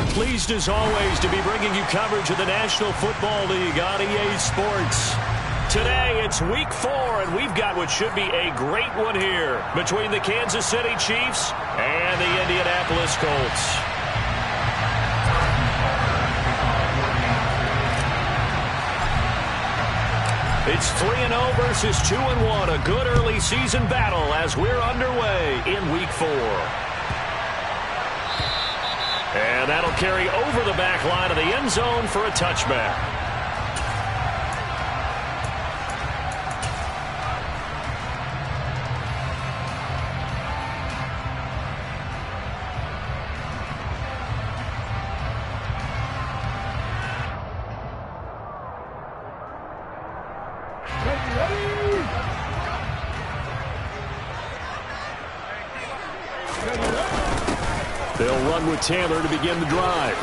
Pleased as always to be bringing you coverage of the National Football League on EA Sports. Today it's week 4, and we've got what should be a great one here between the Kansas City Chiefs and the Indianapolis Colts. It's 3-0 versus 2-1, a good early season battle as we're underway in week 4. And that'll carry over the back line of the end zone for a touchback. They'll run with Taylor to begin the drive.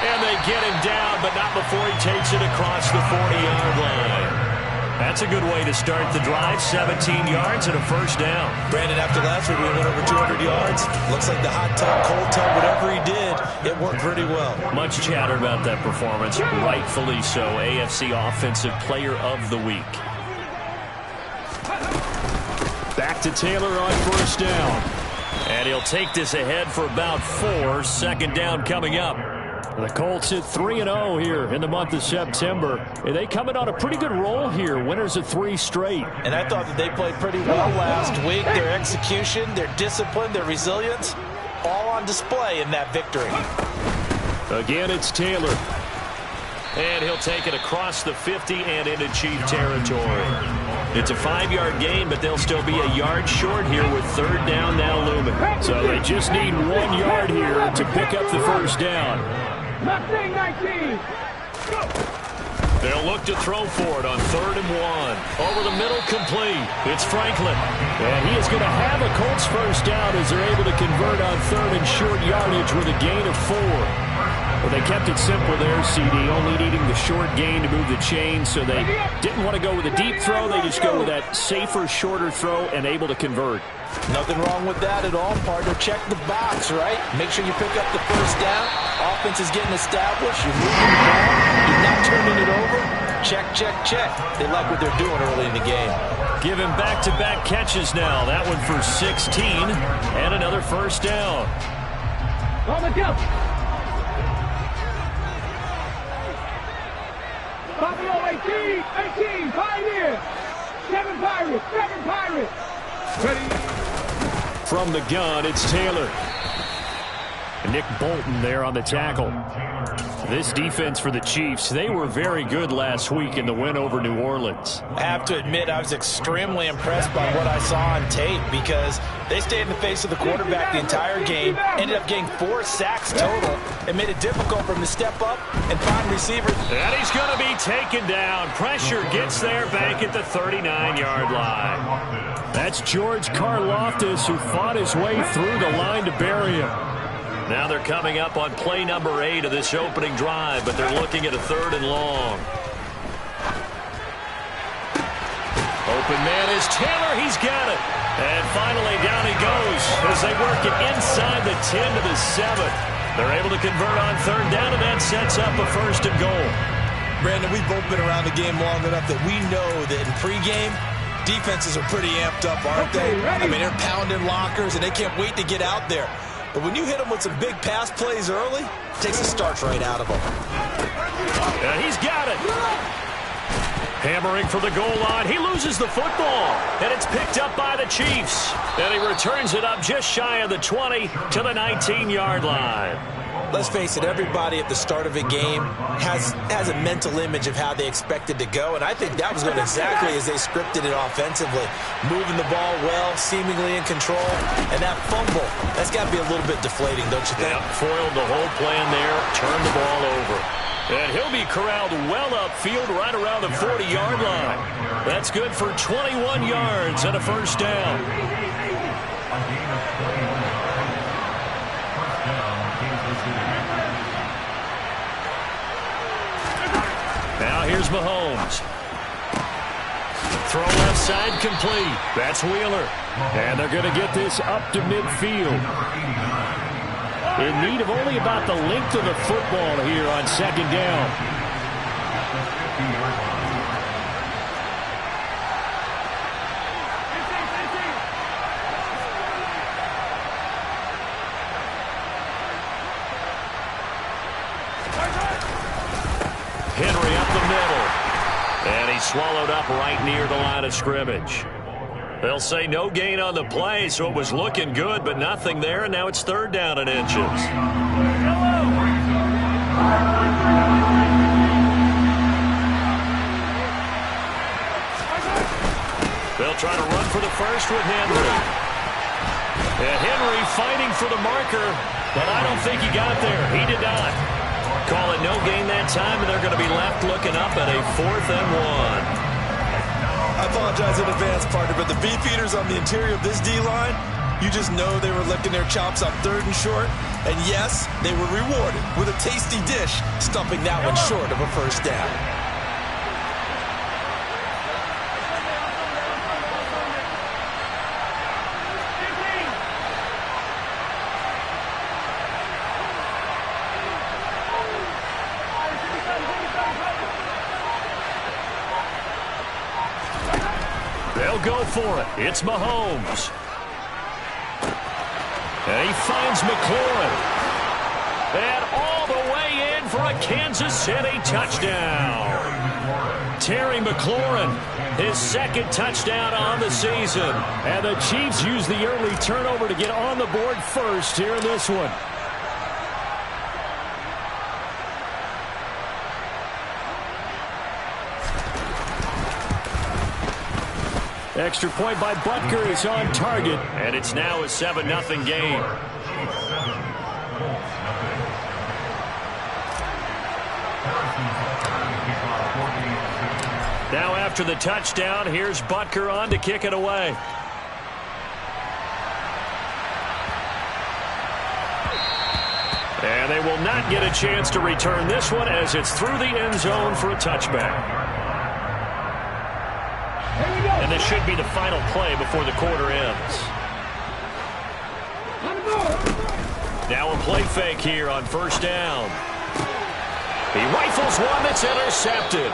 And they get him down, but not before he takes it across the 40-yard line. That's a good way to start the drive. 17 yards and a first down. Brandon, after last week, we went over 200 yards. Looks like the hot tub, cold tub, whatever he did, it worked pretty well. Much chatter about that performance. Rightfully so. AFC Offensive Player of the Week. Back to Taylor on first down. And he'll take this ahead for about 4. Second down coming up. The Colts hit 3-0 here in the month of September. And they come in on a pretty good roll here. Winners of 3 straight. And I thought that they played pretty well last week. Their execution, their discipline, their resilience, all on display in that victory. Again, it's Taylor. And he'll take it across the 50 and into Chief territory. It's a 5-yard gain, but they'll still be a yard short here with third down now looming. So they just need 1 yard here to pick up the first down. 19. They'll look to throw for it on 3rd and 1. Over the middle, complete. It's Franklin. And he is going to have a Colts first down as they're able to convert on 3rd and short yardage with a gain of 4. Well, they kept it simple there, CD, only needing the short gain to move the chain, so they didn't want to go with a deep throw. They just go with that safer, shorter throw and able to convert. Nothing wrong with that at all, partner. Check the box, right? Make sure you pick up the first down. Offense is getting established. You're moving the ball. You're not turning it over. Check, check, check. They like what they're doing early in the game. Give him back-to-back catches now. That one for 16 and another first down. On the jump. Buffalo 18, Pioneers, 7 Pirates. Ready. From the gun, it's Taylor. Nick Bolton there on the tackle. This defense for the Chiefs, they were very good last week in the win over New Orleans. I have to admit, I was extremely impressed by what I saw on tape because they stayed in the face of the quarterback the entire game, ended up getting 4 sacks total, and made it difficult for him to step up and find receivers. And he's going to be taken down. Pressure gets there back at the 39-yard line. That's George Karlaftis, who fought his way through the line to bury him. Now they're coming up on play number 8 of this opening drive, but they're looking at a 3rd and long. Open man is Taylor. He's got it. And finally down he goes as they work it inside the 10 to the 7. They're able to convert on 3rd down, and that sets up a 1st and goal. Brandon, we've both been around the game long enough that we know that in pregame, defenses are pretty amped up, aren't they? I mean, they're pounding lockers, and they can't wait to get out there. But when you hit them with some big pass plays early, it takes the starch right out of them. And he's got it. Hammering for the goal line. He loses the football. And it's picked up by the Chiefs. And he returns it up just shy of the 20 to the 19-yard line. Let's face it, everybody at the start of a game has a mental image of how they expect it to go, and I think that was going exactly as they scripted it offensively. Moving the ball well, seemingly in control, and that fumble, that's got to be a little bit deflating, don't you think? Yep, foiled the whole plan there, turned the ball over. And he'll be corralled well upfield right around the 40-yard line. That's good for 21 yards and a first down. Now here's Mahomes. Throw left side complete. That's Wheeler. And they're going to get this up to midfield. in need of only about the length of the football here on second down. Henry up the middle. And he's swallowed up right near the line of scrimmage. They'll say no gain on the play, so it was looking good, but nothing there, and now it's third down and inches. They'll try to run for the first with Henry. And Henry fighting for the marker, but I don't think he got there. He did not. Call it no gain that time, and they're going to be left looking up at a 4th and 1. I apologize in advance, partner, but the beefeaters on the interior of this D-line, you just know they were licking their chops on 3rd and short. And yes, they were rewarded with a tasty dish, stumping that one short of a first down. They'll go for it. It's Mahomes. And he finds McLaurin. And all the way in for a Kansas City touchdown. Terry McLaurin, his 2nd touchdown on the season. And the Chiefs use the early turnover to get on the board first here in this one. Extra point by Butker is on target, and it's now a 7-0 game. Now after the touchdown, here's Butker on to kick it away. And they will not get a chance to return this one as it's through the end zone for a touchback. And this should be the final play before the quarter ends. Now a play fake here on first down. He rifles one that's intercepted.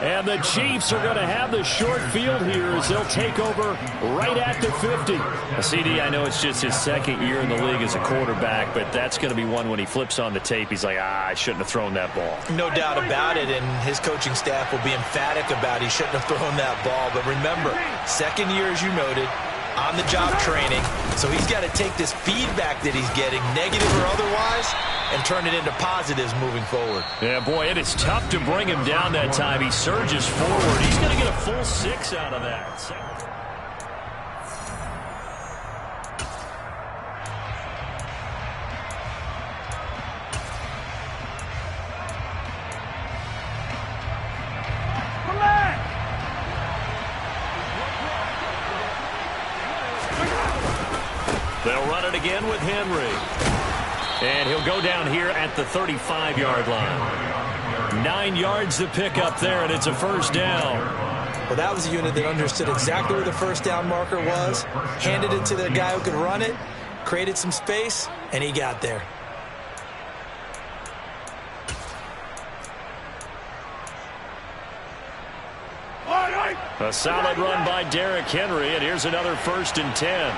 And the Chiefs are going to have the short field here as they'll take over right at the 50. CD, I know it's just his 2nd year in the league as a quarterback, but that's going to be one when he flips on the tape. He's like, I shouldn't have thrown that ball. No doubt about it, and his coaching staff will be emphatic about he shouldn't have thrown that ball. But remember, 2nd year, as you noted, on-the-job training. So he's got to take this feedback that he's getting, negative or otherwise, and turn it into positives moving forward. Yeah, boy, it is tough to bring him down that time. He surges forward. He's going to get a full 6 out of that. They'll run it again with Henry. And he'll go down here at the 35-yard line. 9 yards to pick up there, and it's a first down. Well, that was a unit that understood exactly where the first down marker was, handed it to the guy who could run it, created some space, and he got there. A solid run by Derrick Henry, and here's another 1st and 10.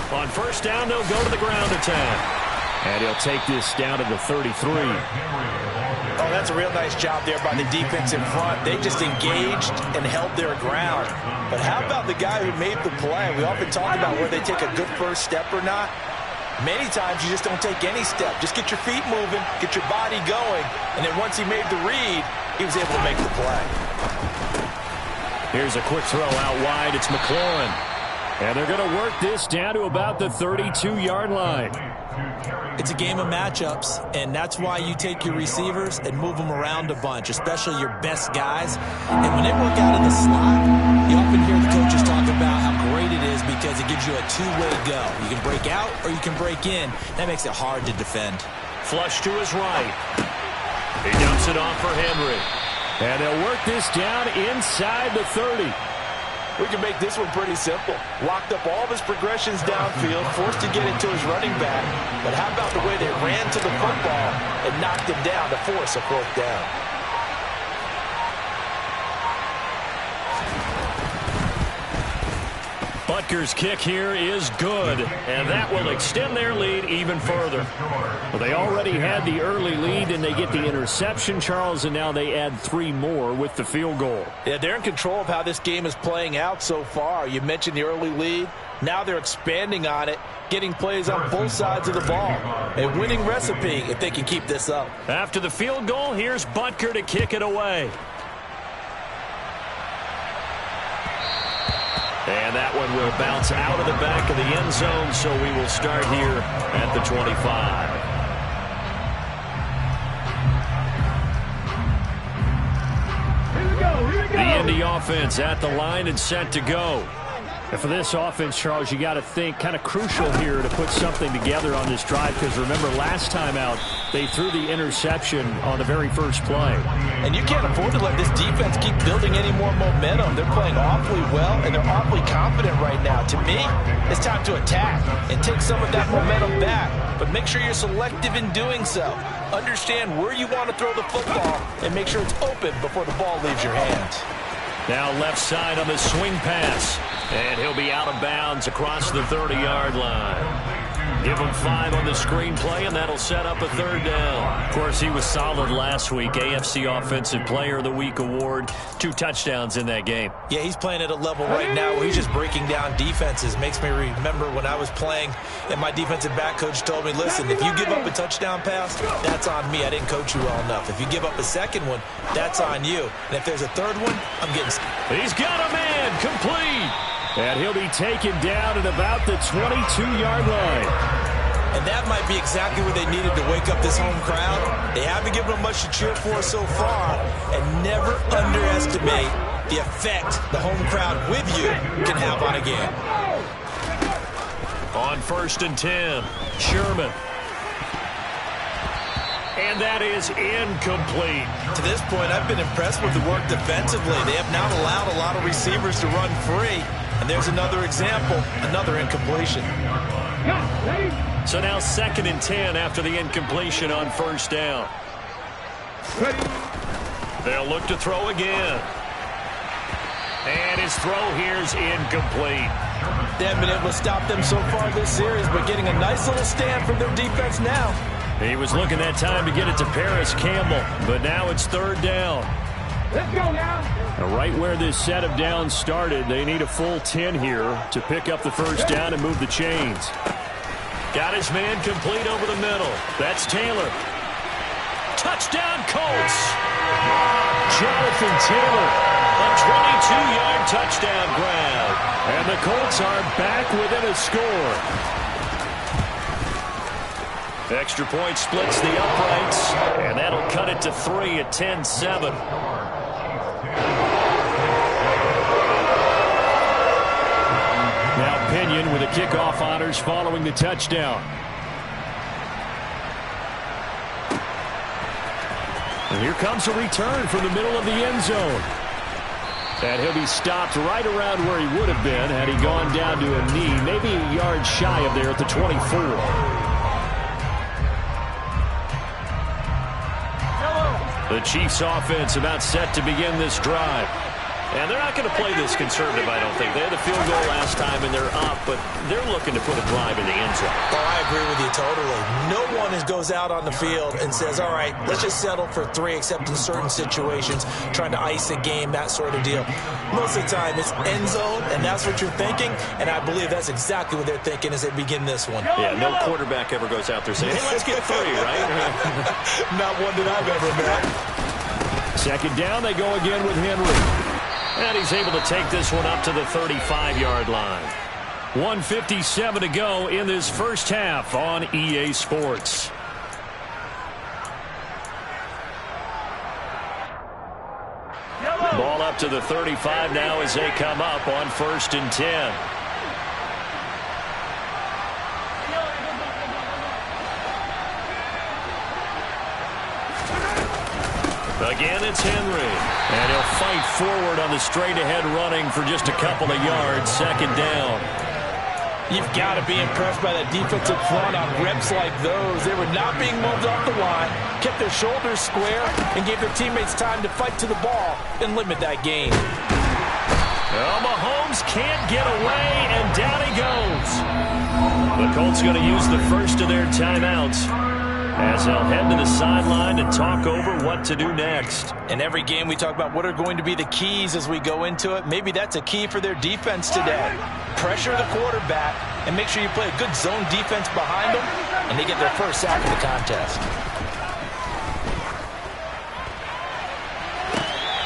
On first down, they'll go to the ground attack. And he'll take this down to the 33. Oh, that's a real nice job there by the defense in front. They just engaged and held their ground. But how about the guy who made the play? We often talk about whether they take a good first step or not. Many times you just don't take any step. Just get your feet moving, get your body going, and then once he made the read, he was able to make the play. Here's a quick throw out wide. It's McLaurin. And they're going to work this down to about the 32-yard line. It's a game of matchups, and that's why you take your receivers and move them around a bunch, especially your best guys. And when they work out in the slot, you often hear the coaches talk about how great it is because it gives you a two-way go. You can break out or you can break in. That makes it hard to defend. Flush to his right. He dumps it off for Henry. And they'll work this down inside the 30. We can make this one pretty simple. Locked up all of his progressions downfield, forced to get it to his running back. But how about the way they ran to the football and knocked him down to force a 4th down? Butker's kick here is good, and that will extend their lead even further. Well, they already had the early lead, and they get the interception, Charles, and now they add 3 more with the field goal. Yeah, they're in control of how this game is playing out so far. You mentioned the early lead. Now they're expanding on it, getting plays on both sides of the ball. A winning recipe if they can keep this up. After the field goal, here's Butker to kick it away. And that one will bounce out of the back of the end zone, so we will start here at the 25. The Indy offense at the line and set to go. And for this offense, Charles, you got to think kind of crucial here to put something together on this drive, because remember last time out they threw the interception on the very first play. And you can't afford to let this defense keep building any more momentum. They're playing awfully well, and they're awfully confident right now. To me, it's time to attack and take some of that momentum back. But make sure you're selective in doing so. Understand where you want to throw the football and make sure it's open before the ball leaves your hands. Now left side on the swing pass. And he'll be out of bounds across the 30-yard line. Give him 5 on the screenplay, and that'll set up a 3rd down. Of course, he was solid last week. AFC Offensive Player of the Week award. 2 touchdowns in that game. Yeah, he's playing at a level right now where he's just breaking down defenses. Makes me remember when I was playing, and my defensive back coach told me, listen, if you give up a touchdown pass, that's on me. I didn't coach you well enough. If you give up a second one, that's on you. And if there's a 3rd one, I'm getting... He's got a man complete. And he'll be taken down at about the 22-yard line. And that might be exactly what they needed to wake up this home crowd. They haven't given them much to cheer for so far. And never underestimate the effect the home crowd with you can have on a game. On 1st and 10, Sherman. And that is incomplete. To this point, I've been impressed with the work defensively. They have not allowed a lot of receivers to run free. And there's another example, another incompletion. So now 2nd and 10 after the incompletion on 1st down. They'll look to throw again. And his throw here's incomplete. They haven't been able to stop them so far this series, but getting a nice little stand from their defense now. He was looking that time to get it to Paris Campbell, but now it's 3rd down. Let's go now. Right where this set of downs started, they need a full 10 here to pick up the 1st down and move the chains. Got his man complete over the middle. That's Taylor. Touchdown, Colts. Jonathan Taylor, a 22-yard touchdown grab. And the Colts are back within a score. Extra point splits the uprights, and that'll cut it to 3 at 10-7. Now Pinion with the kickoff honors following the touchdown. And here comes a return from the middle of the end zone. And he'll be stopped right around where he would have been had he gone down to a knee, maybe a yard shy of there at the 24. The Chiefs offense about set to begin this drive. And they're not going to play this conservative, I don't think. They had the field goal last time, and they're up, but they're looking to put a drive in the end zone. Oh, I agree with you totally. No one goes out on the field and says, all right, let's just settle for 3, except in certain situations, trying to ice a game, that sort of deal. Most of the time, it's end zone, and that's what you're thinking, and I believe that's exactly what they're thinking as they begin this one. Yeah, no quarterback ever goes out there saying, hey, let's get 3, right? Not one that I've ever met. 2nd down, they go again with Henry. And he's able to take this one up to the 35-yard line. 1:57 to go in this first half on EA Sports. Ball up to the 35 now as they come up on 1st and 10. Again, it's Henry. And he'll fight forward on the straight-ahead running for just a couple of yards. Second down. You've got to be impressed by that defensive front on reps like those. They were not being moved off the line, kept their shoulders square, and gave their teammates time to fight to the ball and limit that gain. Well, Mahomes can't get away, and down he goes. The Colts going to use the first of their timeouts as they'll head to the sideline to talk over what to do next. In every game, we talk about what are going to be the keys as we go into it. Maybe that's a key for their defense today. Pressure the quarterback and make sure you play a good zone defense behind them, and they get their first sack of the contest.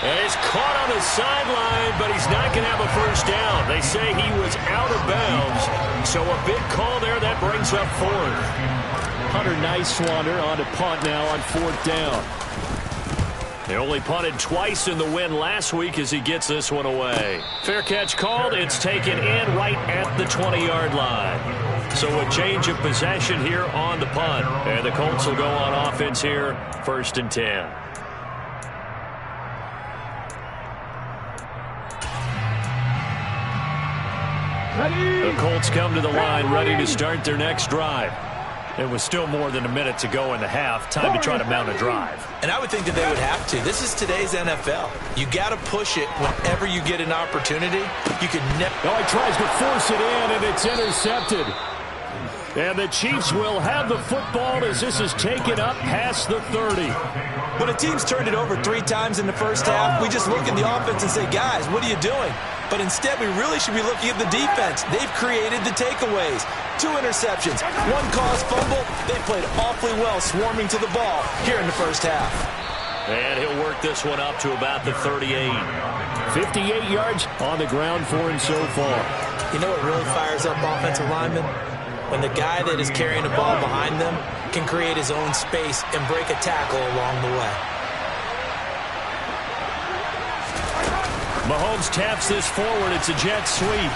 And he's caught on the sideline, but he's not going to have a first down. They say he was out of bounds, so a big call there that brings up fourth. Hunter Nice-Swander on a punt now on fourth down. They only punted twice in the win last week as he gets this one away. Fair catch called. It's taken in right at the 20-yard line. So a change of possession here on the punt. And the Colts will go on offense here, 1st and 10. The Colts come to the line ready to start their next drive. It was still more than a minute to go in the half. Time to try to mount a drive. And I would think that they would have to. This is today's NFL. You got to push it whenever you get an opportunity. You can never. Oh, he tries to force it in, and it's intercepted. And the Chiefs will have the football as this is taken up past the 30. When a team's turned it over 3 times in the first half, we just look at the offense and say, guys, what are you doing? But instead, we really should be looking at the defense. They've created the takeaways. 2 interceptions, 1 caused fumble. They played awfully well swarming to the ball here in the first half. And he'll work this one up to about the 38. 58 yards on the ground for him so far. You know what really fires up offensive linemen? When the guy that is carrying the ball behind them can create his own space and break a tackle along the way. Mahomes taps this forward. It's a jet sweep.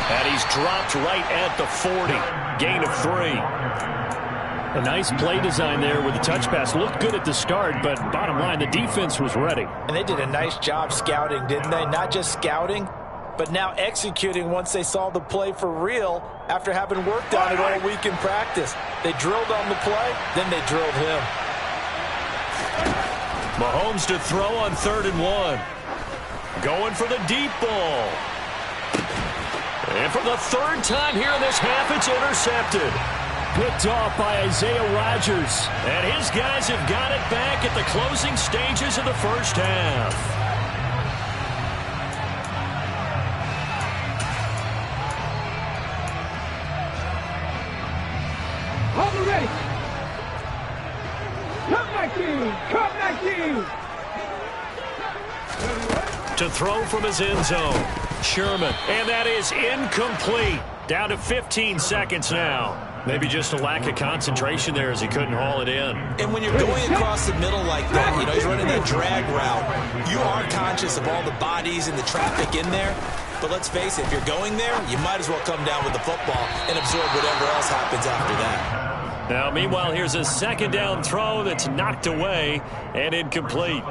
And he's dropped right at the 40. Gain of 3. A nice play design there with the touch pass. Looked good at the start, but bottom line, the defense was ready. And they did a nice job scouting, didn't they? Not just scouting, but now executing once they saw the play for real after having worked on it all week in practice. They drilled on the play, then they drilled him. Mahomes to throw on 3rd and 1. Going for the deep ball. And for the 3rd time here in this half, it's intercepted. Picked off by Isaiah Rodgers. And his guys have got it back at the closing stages of the first half. Hold the ready. Come back team. Come back team. To throw from his end zone. Sherman. And that is incomplete. Down to 15 seconds now. Maybe just a lack of concentration there as he couldn't haul it in. And when you're going across the middle like that, you know, he's running that drag route, you are conscious of all the bodies and the traffic in there. But let's face it, if you're going there, you might as well come down with the football and absorb whatever else happens after that. Now, meanwhile, here's a 2nd down throw that's knocked away and incomplete.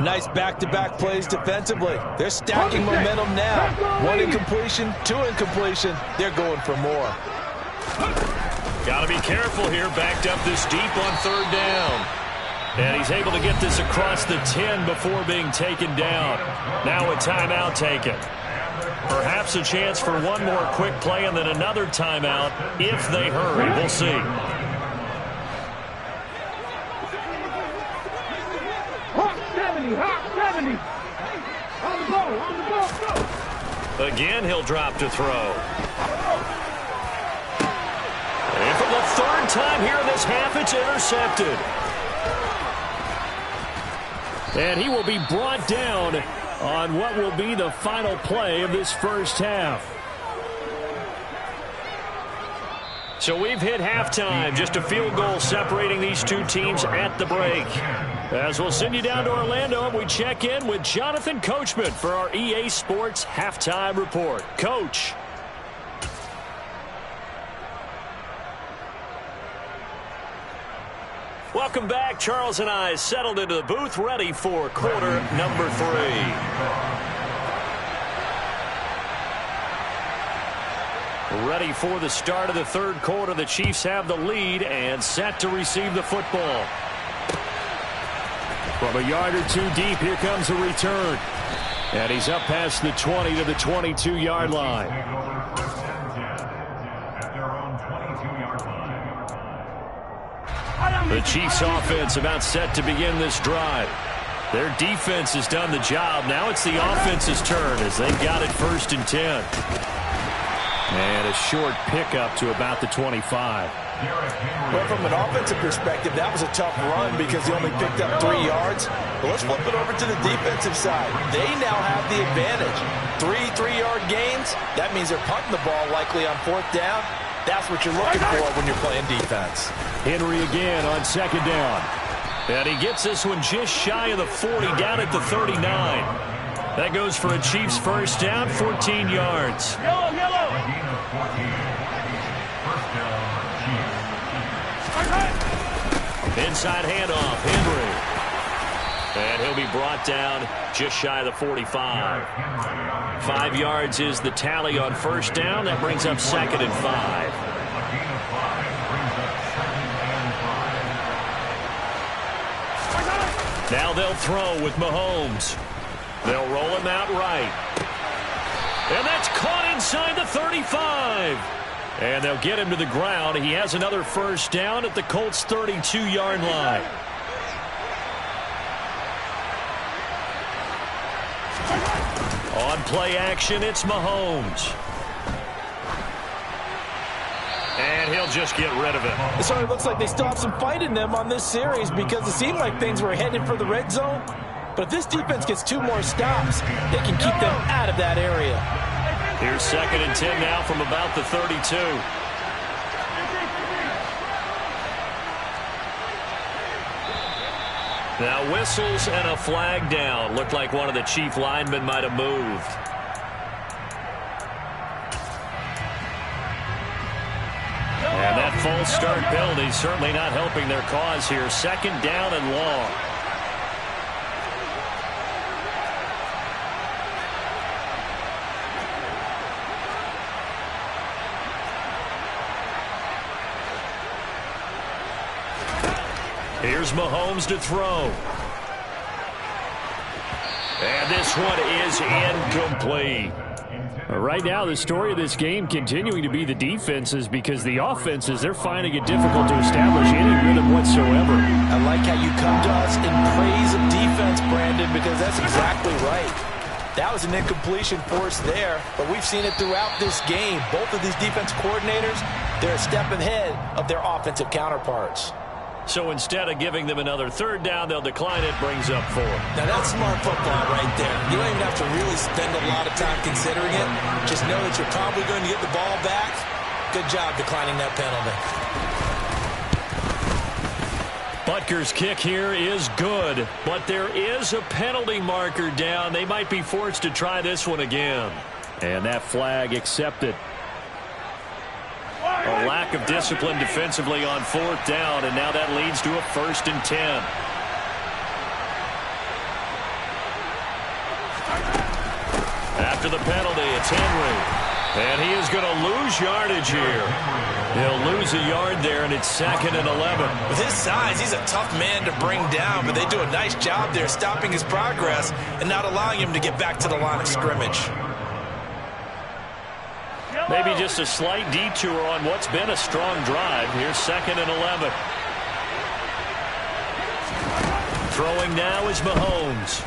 Nice back-to-back plays defensively. They're stacking momentum now. 1 incompletion, 2 incompletion. They're going for more. Got to be careful here. Backed up this deep on 3rd down. And he's able to get this across the 10 before being taken down. Now a timeout taken. Perhaps a chance for one more quick play and then another timeout if they hurry. We'll see. Hawk 70, Hawk 70. On the ball, go. Again, he'll drop to throw. And for the 3rd time here in this half, it's intercepted. And he will be brought down on what will be the final play of this first half. So we've hit halftime. Just a field goal separating these two teams at the break. As we'll send you down to Orlando, and we check in with Jonathan Coachman for our EA Sports Halftime Report. Coach. Welcome back. Charles and I settled into the booth, ready for quarter number 3. Ready for the start of the third quarter. The Chiefs have the lead and set to receive the football. From a yard or two deep, here comes the return. And he's up past the 20 to the 22-yard line. The Chiefs offense about set to begin this drive. Their defense has done the job. Now it's the offense's turn as they've got it 1st and 10. And a short pickup to about the 25. Well, from an offensive perspective, that was a tough run because they only picked up 3 yards. But let's flip it over to the defensive side. They now have the advantage. 3-3-yard gains. That means they're punting the ball likely on 4th down. That's what you're looking for when you're playing defense. Henry again on 2nd down. And he gets this one just shy of the 40, down at the 39. That goes for a Chiefs 1st down, 14 yards. Yellow. Inside handoff, Henry. And he'll be brought down just shy of the 45. 5 yards is the tally on 1st down. That brings up 2nd and 5. Now they'll throw with Mahomes. They'll roll him out right. And that's caught inside the 35. And they'll get him to the ground. He has another 1st down at the Colts' 32-yard line. On play action, it's Mahomes. And he'll just get rid of it. So it looks like they still have some fight in them on this series because it seemed like things were headed for the red zone. But if this defense gets 2 more stops, they can keep them out of that area. Here's 2nd and 10 now from about the 32. Now whistles and a flag down. Looked like one of the Chief linemen might have moved. And that false start penalty certainly not helping their cause here. 2nd down and long. Here's Mahomes to throw. And this one is incomplete. Right now, the story of this game continuing to be the defenses because the offenses, they're finding it difficult to establish any rhythm whatsoever. I like how you come to us in praise of defense, Brandon, because that's exactly right. That was an incompletion forced there, but we've seen it throughout this game. Both of these defense coordinators, they're a step ahead of their offensive counterparts. So instead of giving them another 3rd down, they'll decline it, brings up 4. Now that's smart football right there. You don't even have to really spend a lot of time considering it. Just know that you're probably going to get the ball back. Good job declining that penalty. Butker's kick here is good, but there is a penalty marker down. They might be forced to try this one again. And that flag accepted. A lack of discipline defensively on 4th down, and now that leads to a 1st and 10. After the penalty, it's Henry. And he is going to lose yardage here. He'll lose a yard there, and it's 2nd and 11. With his size, he's a tough man to bring down, but they do a nice job there stopping his progress and not allowing him to get back to the line of scrimmage. Maybe just a slight detour on what's been a strong drive. Here's 2nd and 11. Throwing now is Mahomes.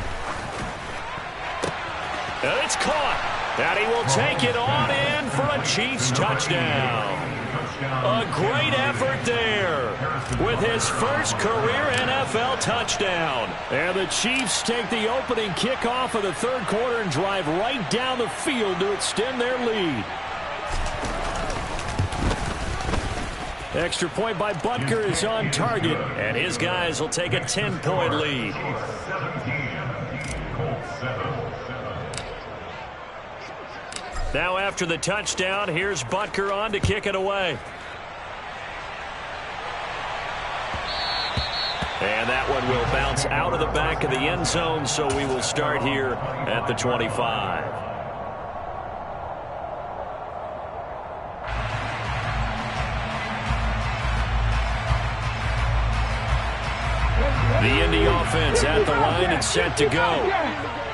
And it's caught. And he will take it on in for a Chiefs touchdown. A great effort there with his first career NFL touchdown. And the Chiefs take the opening kickoff of the 3rd quarter and drive right down the field to extend their lead. Extra point by Butker is on target. And his guys will take a 10-point lead. Now after the touchdown, here's Butker on to kick it away. And that one will bounce out of the back of the end zone, so we will start here at the 25. The Indy offense at the line and set to go.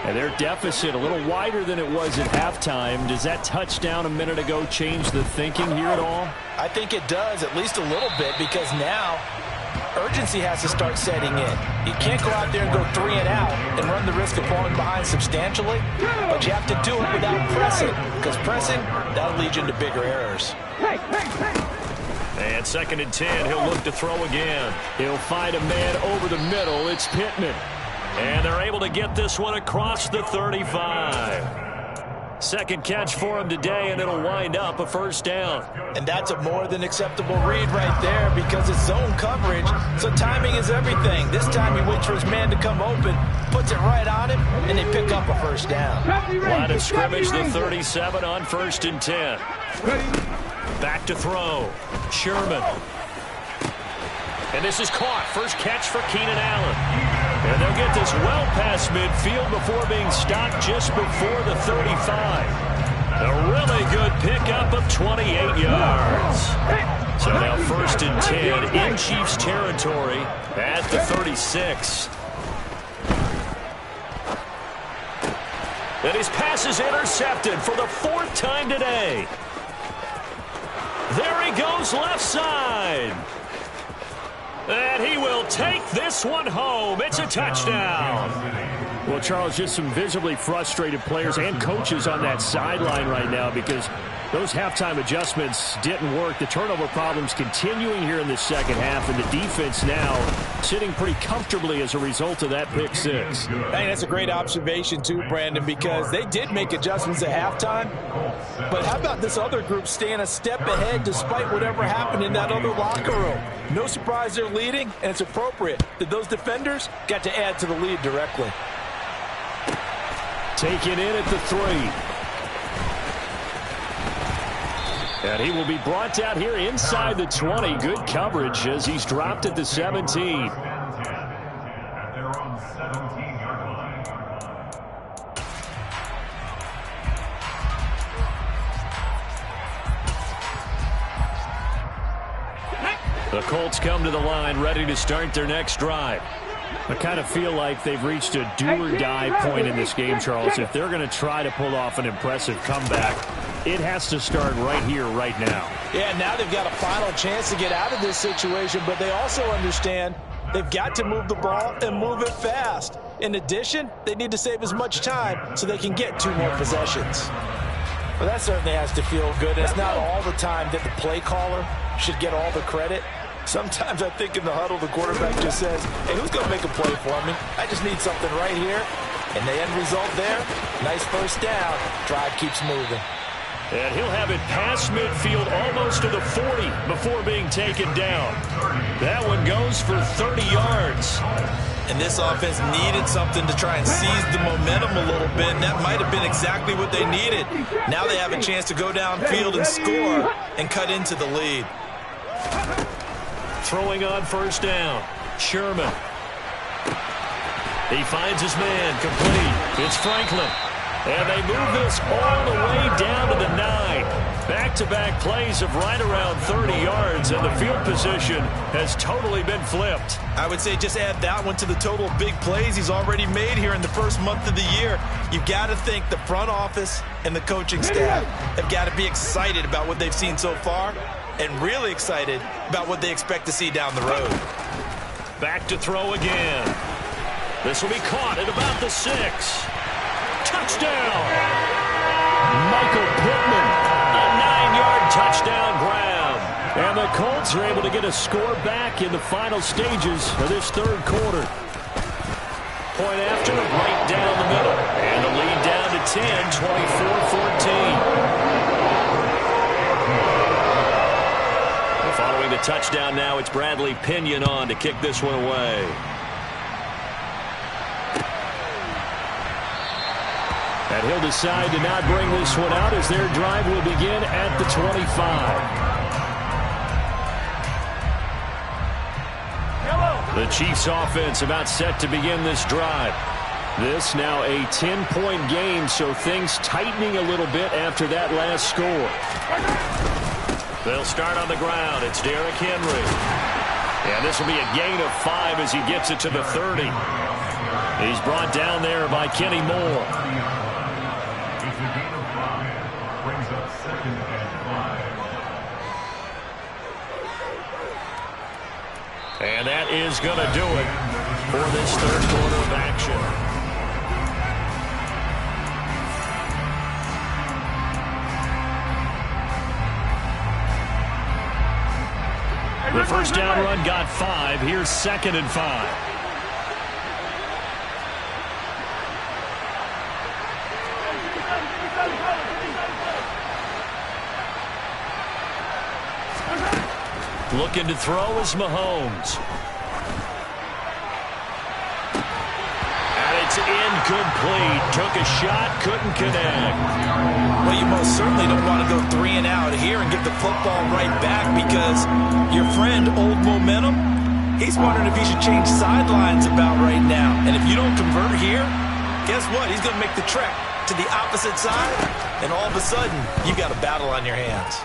And their deficit a little wider than it was at halftime. Does that touchdown a minute ago change the thinking here at all? I think it does, at least a little bit, because now urgency has to start setting in. You can't go out there and go 3 and out and run the risk of falling behind substantially, but you have to do it without pressing, because pressing, that'll lead you into bigger errors. And 2nd and 10, he'll look to throw again. He'll find a man over the middle. It's Pittman. And they're able to get this one across the 35. Second catch for him today, and it'll wind up a first down. And that's a more than acceptable read right there because it's zone coverage, so timing is everything. This time he waits for his man to come open, puts it right on him, and they pick up a first down. Line of scrimmage, the 37 on 1st and 10. Back to throw. Sherman. And this is caught. First catch for Keenan Allen. And they'll get this well past midfield before being stopped just before the 35. A really good pickup of 28 yards. So now 1st and 10 in Chiefs territory at the 36. And his pass is intercepted for the 4th time today. There he goes left side. And he will take this one home. It's a touchdown. Well, Charles, just some visibly frustrated players and coaches on that sideline right now because those halftime adjustments didn't work. The turnover problems continuing here in the second half, and the defense now sitting pretty comfortably as a result of that pick six. I think that's a great observation too, Brandon, because they did make adjustments at halftime. But how about this other group staying a step ahead despite whatever happened in that other locker room? No surprise they're leading, and it's appropriate that those defenders got to add to the lead directly. Taken in at the 3. And he will be brought down here inside the 20. Good coverage as he's dropped at the 17. The Colts come to the line ready to start their next drive. I kind of feel like they've reached a do-or-die point in this game, Charles. If they're going to try to pull off an impressive comeback, it has to start right here, right now. Yeah, now they've got a final chance to get out of this situation, but they also understand they've got to move the ball and move it fast. In addition, they need to save as much time so they can get 2 more possessions. Well, that certainly has to feel good. It's not all the time that the play caller should get all the credit. Sometimes I think in the huddle, the quarterback just says, hey, who's going to make a play for me? I just need something right here. And the end result there, nice first down. Drive keeps moving. And he'll have it past midfield almost to the 40 before being taken down. That one goes for 30 yards. And this offense needed something to try and seize the momentum a little bit, and that might have been exactly what they needed. Now they have a chance to go downfield and score and cut into the lead. Throwing on first down. Sherman. He finds his man complete. It's Franklin. And they move this all the way down to the 9. Back-to-back plays of right around 30 yards, and the field position has totally been flipped. I would say just add that one to the total big plays he's already made here in the first month of the year. You've got to think the front office and the coaching staff have got to be excited about what they've seen so far and really excited about what they expect to see down the road. Back to throw again. This will be caught at about the 6. Touchdown! Michael Pittman. A 9-yard touchdown grab. And the Colts are able to get a score back in the final stages of this third quarter. Point after, right down the middle. And the lead down to 10, 24-14. Following the touchdown now, it's Bradley Pinion on to kick this one away. And he'll decide to not bring this one out as their drive will begin at the 25. The Chiefs offense about set to begin this drive. This now a 10-point game, so things tightening a little bit after that last score. They'll start on the ground. It's Derrick Henry. And this will be a gain of 5 as he gets it to the 30. He's brought down there by Kenny Moore. It's a gain of 5. Brings up 2nd and 5. And that is going to do it for this third quarter of action. The first down run got 5. Here's 2nd and 5. Looking to throw is Mahomes. And it's incomplete. Took a shot, couldn't connect. Well, you most certainly don't want to go 3 and out here and give the football right back because your friend, Old Momentum, he's wondering if he should change sidelines about right now. And if you don't convert here, guess what? He's going to make the trek to the opposite side, and all of a sudden, you got a battle on your hands.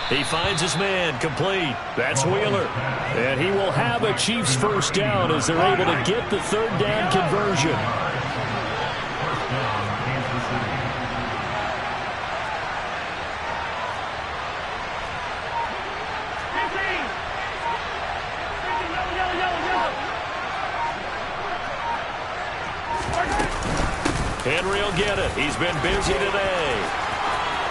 He finds his man, complete. That's Wheeler. And he will have a Chiefs first down as they're able to get the third down conversion. Henry will get it. He's been busy today.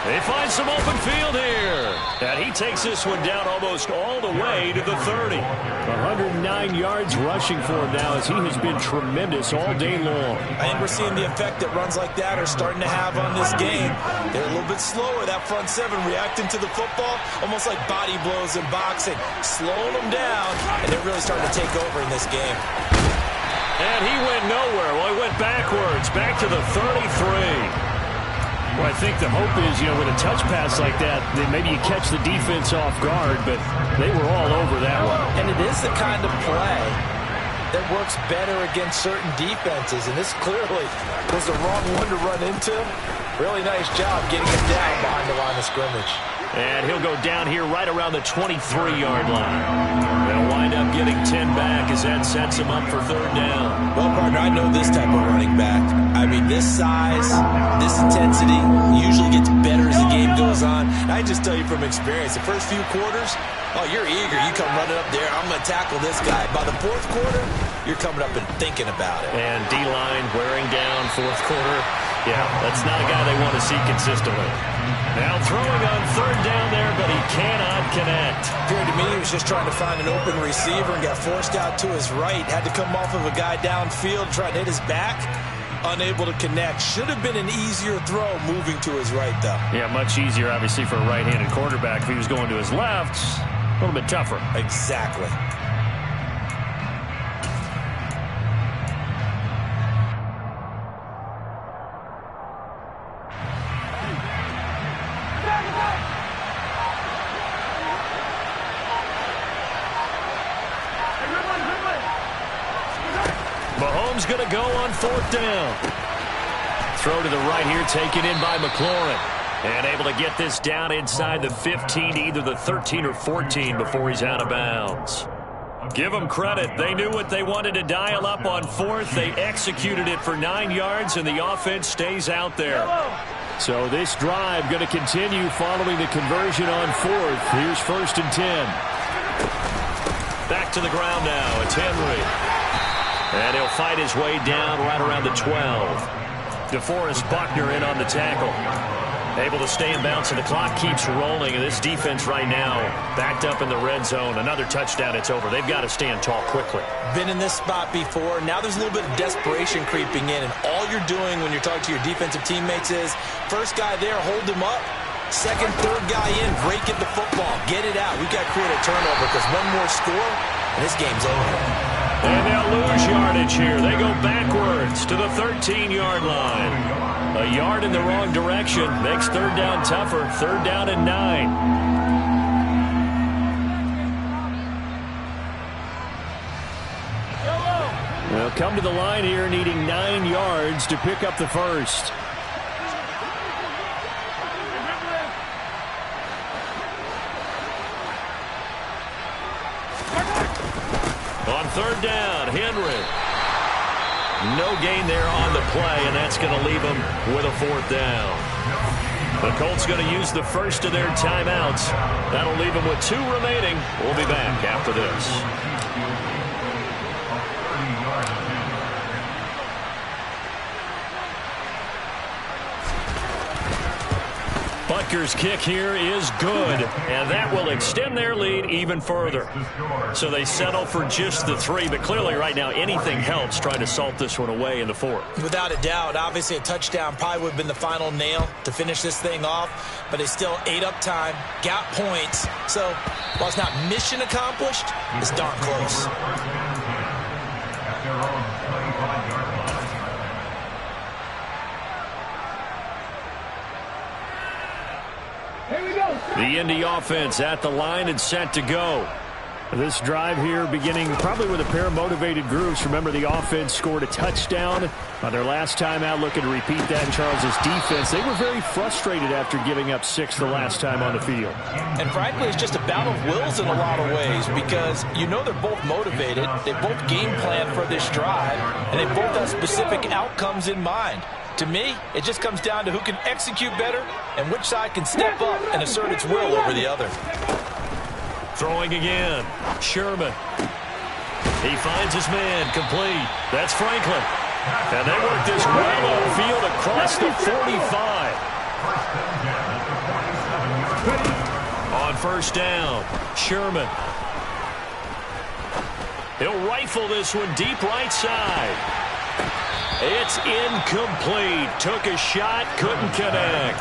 They find some open field here. And he takes this one down almost all the way to the 30. 109 yards rushing for him now as he has been tremendous all day long. I think we're seeing the effect that runs like that are starting to have on this game. They're a little bit slower, that front seven, reacting to the football, almost like body blows in boxing, slowing them down, and they're really starting to take over in this game. And he went nowhere. Well, he went backwards, back to the 33. Well, I think the hope is, with a touch pass like that, then maybe you catch the defense off guard, but they were all over that one. And it is the kind of play that works better against certain defenses, and this clearly was the wrong one to run into. Really nice job getting him down behind the line of scrimmage. And he'll go down here right around the 23-yard line. They'll wind up getting 10 back as that sets him up for third down. Well, partner, I know this type of running back. I mean, this size, this intensity usually gets better as the game goes on. And I just tell you from experience, the first few quarters, oh, you're eager. You come running up there, I'm going to tackle this guy. By the fourth quarter, you're coming up and thinking about it. And D-line wearing down fourth quarter. Yeah, that's not a guy they want to see consistently. Now throwing on third down there, but he cannot connect. Appeared to me he was just trying to find an open receiver and got forced out to his right. Had to come off of a guy downfield, trying to hit his back. Unable to connect. Should have been an easier throw moving to his right, though. Yeah, much easier, obviously, for a right-handed quarterback. If he was going to his left, a little bit tougher. Exactly. Mahomes going to go on fourth down. Throw to the right here, taken in by McLaurin. And able to get this down inside the 15, either the 13 or 14 before he's out of bounds. Give them credit. They knew what they wanted to dial up on fourth. They executed it for 9 yards, and the offense stays out there. So this drive going to continue following the conversion on fourth. Here's 1st and 10. Back to the ground now. It's Henry. And he'll fight his way down right around the 12. DeForest Buckner in on the tackle. Able to stay in bounds, and the clock keeps rolling. And this defense right now backed up in the red zone. Another touchdown, it's over. They've got to stand tall quickly. Been in this spot before. Now there's a little bit of desperation creeping in. And all you're doing when you're talking to your defensive teammates is, first guy there, hold him up. Second, third guy in, break it the football. Get it out. We've got to create a turnover because one more score, and this game's over. And they'll lose yardage here. They go backwards to the 13-yard line. A yard in the wrong direction makes third down tougher. 3rd down and 9. come to the line here needing 9 yards to pick up the first. On third down, Henry. No gain there on the play, and that's going to leave them with a fourth down. The Colts going to use the first of their timeouts. That'll leave them with 2 remaining. We'll be back after this. Butker's kick here is good, and that will extend their lead even further. So they settle for just the 3, but clearly right now anything helps trying to salt this one away in the 4th. Without a doubt, obviously a touchdown probably would have been the final nail to finish this thing off, but they still ate up time, got points. So while it's not mission accomplished, it's darn close. The Indy offense at the line and set to go. This drive here beginning probably with a pair of motivated groups. Remember, the offense scored a touchdown on their last time out, looking to repeat that in Charles's defense. They were very frustrated after giving up 6 the last time on the field. And frankly, it's just a battle of wills in a lot of ways because you know they're both motivated. They both game plan for this drive, and they both have specific outcomes in mind. To me, it just comes down to who can execute better and which side can step up and assert its will over the other. Throwing again. Sherman. He finds his man complete. That's Franklin. And they work this well upfield across the 45. On first down, Sherman. He'll rifle this one deep right side. It's incomplete. Took a shot, couldn't connect.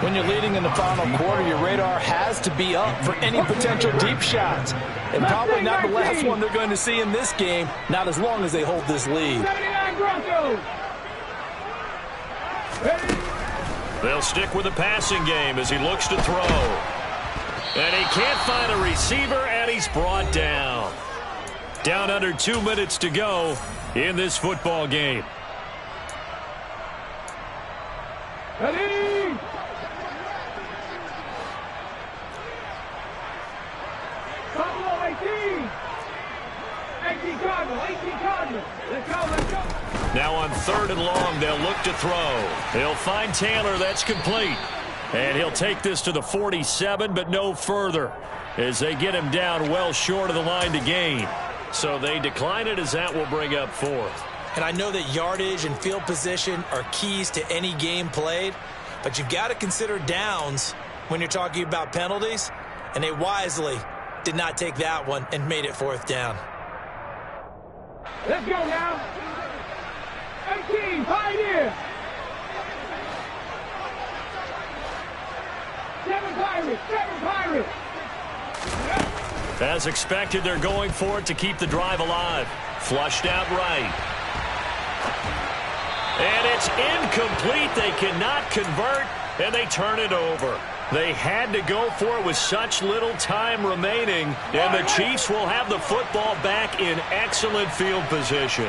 When you're leading in the final quarter, your radar has to be up for any potential deep shots. And probably not the last one they're going to see in this game, not as long as they hold this lead. They'll stick with the passing game as he looks to throw. And he can't find a receiver, and he's brought down. Down under 2 minutes to go in this football game. Ready? Buffalo 18. 18 Cardinal, 18 Cardinal. Let's go, let's go. Now on third and long, they'll look to throw. He'll find Taylor. That's complete. And he'll take this to the 47, but no further, as they get him down well short of the line to gain. So they decline it, as that will bring up 4th. And I know that yardage and field position are keys to any game played, but you've got to consider downs when you're talking about penalties, and they wisely did not take that one and made it 4th down. Let's go now. 18, Pioneer. 7 Pirates, 7 Pirates. As expected, they're going for it to keep the drive alive. Flushed out right. And it's incomplete. They cannot convert, and they turn it over. They had to go for it with such little time remaining, and the Chiefs will have the football back in excellent field position.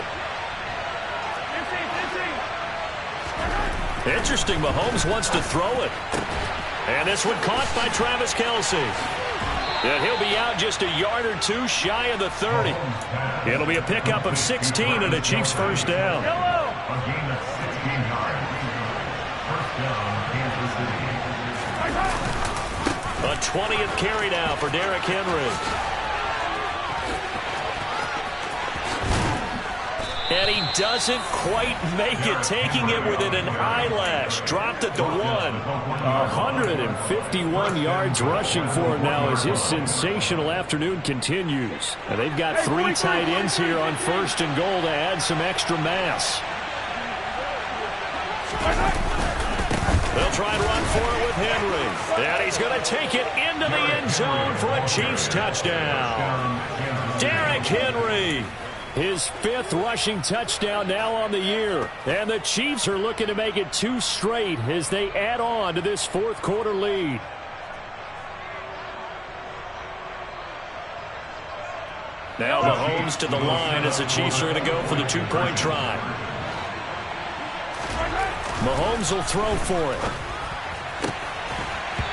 Interesting, Mahomes wants to throw it. And this one caught by Travis Kelce. And he'll be out just a yard or 2 shy of the 30. It'll be a pickup of 16 and a Chiefs first down. A gain of 16 yards. First down, Kansas City. A 20th carry now for Derrick Henry. And he doesn't quite make it, taking it within an eyelash. Dropped it to 1. 151 yards rushing for him now as his sensational afternoon continues. And they've got 3 tight ends here on first and goal to add some extra mass. They'll try and run for it with Henry. And he's going to take it into the end zone for a Chiefs touchdown. Derrick Henry. His 5th rushing touchdown now on the year. And the Chiefs are looking to make it 2 straight as they add on to this 4th quarter lead. Now Mahomes to the line as the Chiefs are going to go for the two-point try. Mahomes will throw for it.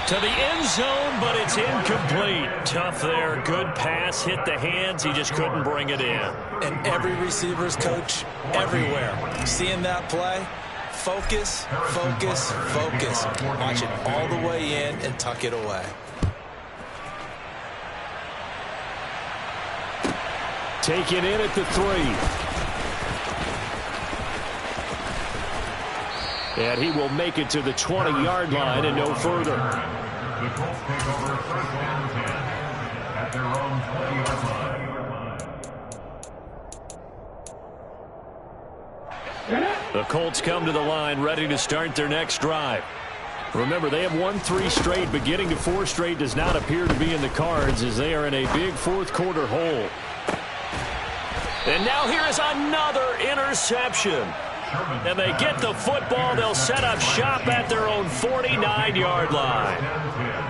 To the end zone, but it's incomplete. Tough there. Good pass. Hit the hands. He just couldn't bring it in. And every receiver's coach everywhere. Seeing that play, focus, focus, focus. Watch it all the way in and tuck it away. Take it in at the 3. And he will make it to the 20-yard line and no further. The Colts take over first and 10 at their own 20-yard line. The Colts come to the line ready to start their next drive. Remember, they have won 3 straight, but getting to 4 straight does not appear to be in the cards as they are in a big fourth-quarter hole. And now here is another interception. And they get the football. They'll set up shop at their own 49-yard line.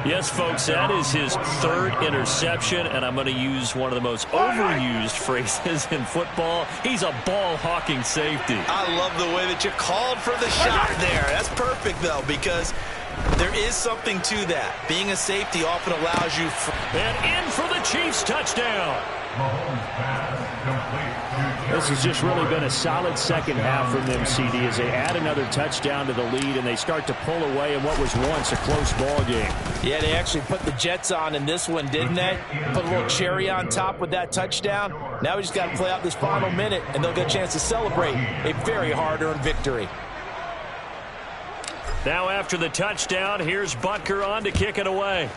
Yes, folks, that is his 3rd interception, and I'm going to use one of the most overused phrases in football. He's a ball-hawking safety. I love the way that you called for the shot there. That's perfect, though, because there is something to that. Being a safety often allows you... And in for the Chiefs touchdown. Mahomes pass complete. This has just really been a solid second half from them, CD, as they add another touchdown to the lead and they start to pull away in what was once a close ball game. Yeah, they actually put the Jets on in this one, didn't they? Put a little cherry on top with that touchdown. Now we just got to play out this final minute, and they'll get a chance to celebrate a very hard-earned victory. Now after the touchdown, here's Butker on to kick it away.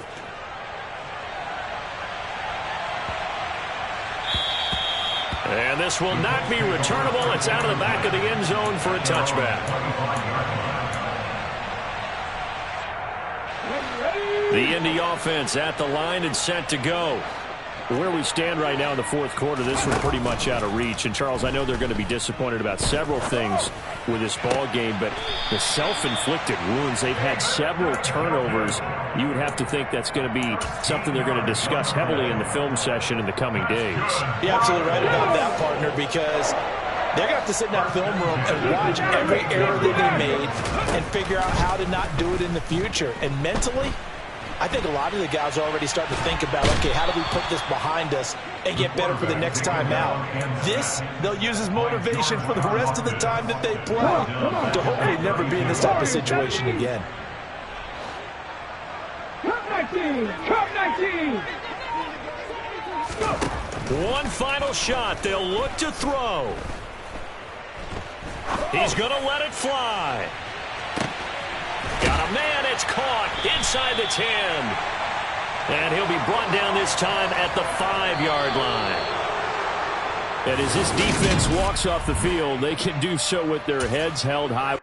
And this will not be returnable. It's out of the back of the end zone for a touchback. The Indy offense at the line and set to go. Where we stand right now in the fourth quarter, this one's pretty much out of reach. And, Charles, I know they're going to be disappointed about several things with this ball game, but the self-inflicted wounds, they've had several turnovers. You would have to think that's going to be something they're going to discuss heavily in the film session in the coming days. You're absolutely right about that, partner, because they're going to have to sit in that film room and watch every error that they made and figure out how to not do it in the future. And mentally, I think a lot of the guys are already starting to think about, okay, how do we put this behind us and get better for the next time out? This, they'll use as motivation for the rest of the time that they play to hopefully never be in this type of situation again. Cup 19! Cup 19! One final shot. They'll look to throw. He's going to let it fly. Got a man, it's caught inside the 10. And he'll be brought down this time at the 5-yard line. And as this defense walks off the field, they can do so with their heads held high.